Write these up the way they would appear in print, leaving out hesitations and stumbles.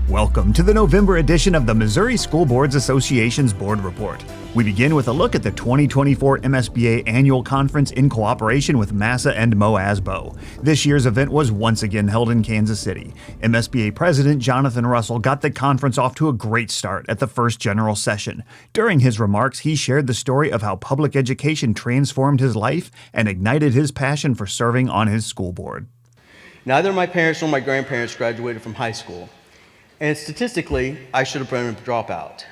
Welcome to the November edition of the Missouri School Boards Association's Board Report. We begin with a look at the 2024 MSBA Annual Conference in cooperation with MASA and MOASBO. This year's event was once again held in Kansas City. MSBA President Jonathan Russell got the conference off to a great start at the first general session. During his remarks, he shared the story of how public education transformed his life and ignited his passion for serving on his school board. Neither my parents nor my grandparents graduated from high school. And statistically, I should have been a dropout.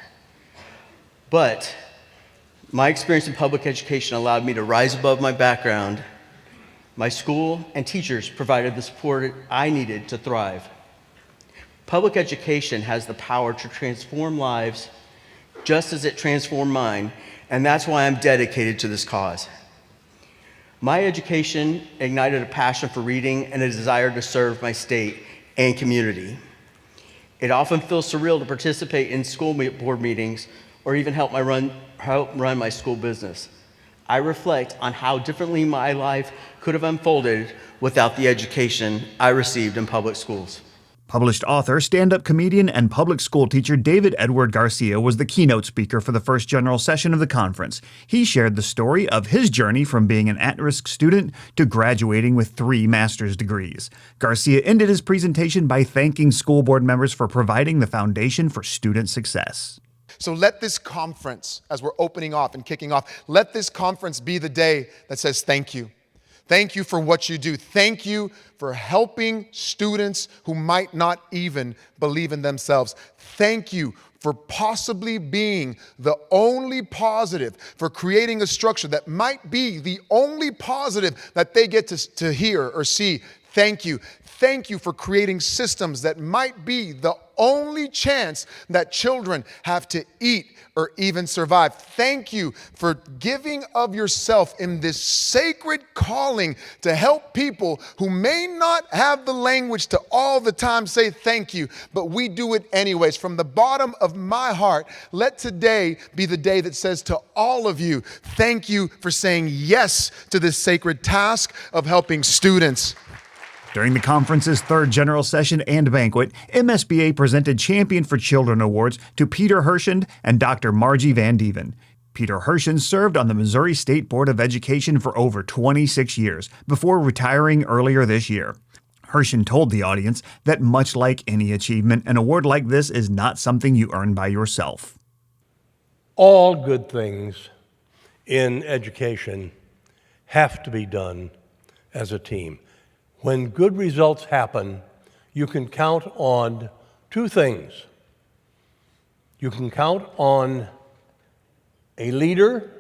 But my experience in public education allowed me to rise above my background. My school and teachers provided the support I needed to thrive. Public education has the power to transform lives just as it transformed mine, and that's why I'm dedicated to this cause. My education ignited a passion for reading and a desire to serve my state and community. It often feels surreal to participate in school board meetings or even help run my school business. I reflect on how differently my life could have unfolded without the education I received in public schools. Published author, stand-up comedian, and public school teacher David Edward Garcia was the keynote speaker for the first general session of the conference. He shared the story of his journey from being an at-risk student to graduating with 3 master's degrees. Garcia ended his presentation by thanking school board members for providing the foundation for student success. So let this conference, as we're opening off and kicking off, let this conference be the day that says thank you. Thank you for what you do. Thank you for helping students who might not even believe in themselves. Thank you for possibly being the only positive, for creating a structure that might be the only positive that they get to hear or see. Thank you. Thank you for creating systems that might be the only chance that children have to eat or even survive. Thank you for giving of yourself in this sacred calling to help people who may not have the language to all the time say thank you, but we do it anyways. From the bottom of my heart, let today be the day that says to all of you, thank you for saying yes to this sacred task of helping students. During the conference's third general session and banquet, MSBA presented Champion for Children awards to Peter Hershend and Dr. Margie Van Dieven. Peter Hershend served on the Missouri State Board of Education for over 26 years before retiring earlier this year. Hershend told the audience that much like any achievement, an award like this is not something you earn by yourself. All good things in education have to be done as a team. When good results happen, you can count on 2 things. You can count on a leader,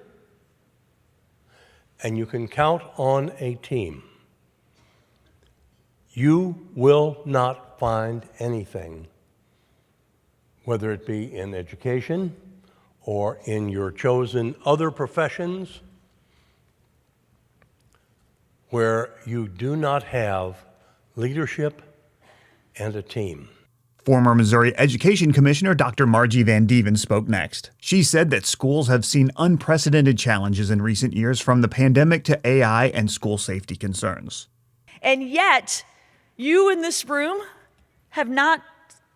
and you can count on a team. You will not find anything, whether it be in education or in your chosen other professions, where you do not have leadership and a team. Former Missouri Education Commissioner Dr. Margie Van Dieven spoke next. She said that schools have seen unprecedented challenges in recent years, from the pandemic to AI and school safety concerns. And yet, you in this room have not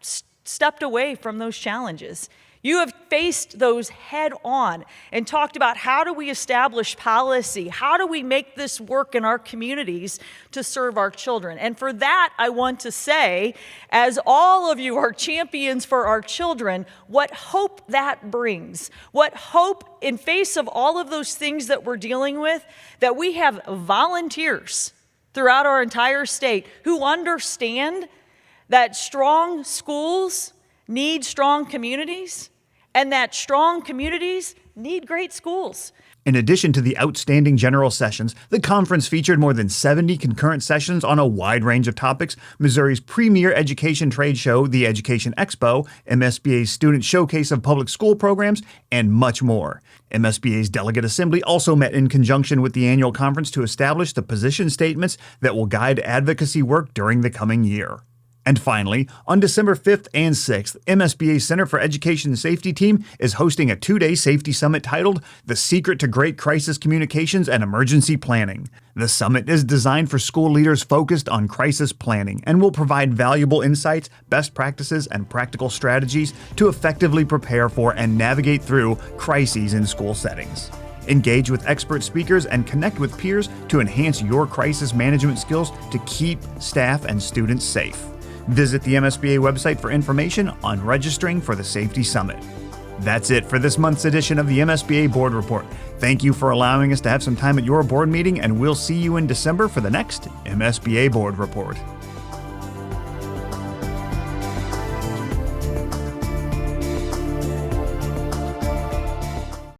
stepped away from those challenges. You have faced those head on and talked about how do we establish policy? How do we make this work in our communities to serve our children? And for that, I want to say, as all of you are champions for our children, what hope that brings. What hope in face of all of those things that we're dealing with, that we have volunteers throughout our entire state who understand that strong schools need strong communities, and that strong communities need great schools. In addition to the outstanding general sessions, the conference featured more than 70 concurrent sessions on a wide range of topics: Missouri's premier education trade show, the Education Expo, MSBA's Student Showcase of Public School Programs, and much more. MSBA's Delegate Assembly also met in conjunction with the annual conference to establish the position statements that will guide advocacy work during the coming year. And finally, on December 5th and 6th, MSBA Center for Education and Safety team is hosting a 2-day safety summit titled The Secret to Great Crisis Communications and Emergency Planning. The summit is designed for school leaders focused on crisis planning and will provide valuable insights, best practices, and practical strategies to effectively prepare for and navigate through crises in school settings. Engage with expert speakers and connect with peers to enhance your crisis management skills to keep staff and students safe. Visit the MSBA website for information on registering for the Safety Summit. That's it for this month's edition of the MSBA Board Report. Thank you for allowing us to have some time at your board meeting, and we'll see you in December for the next MSBA Board Report.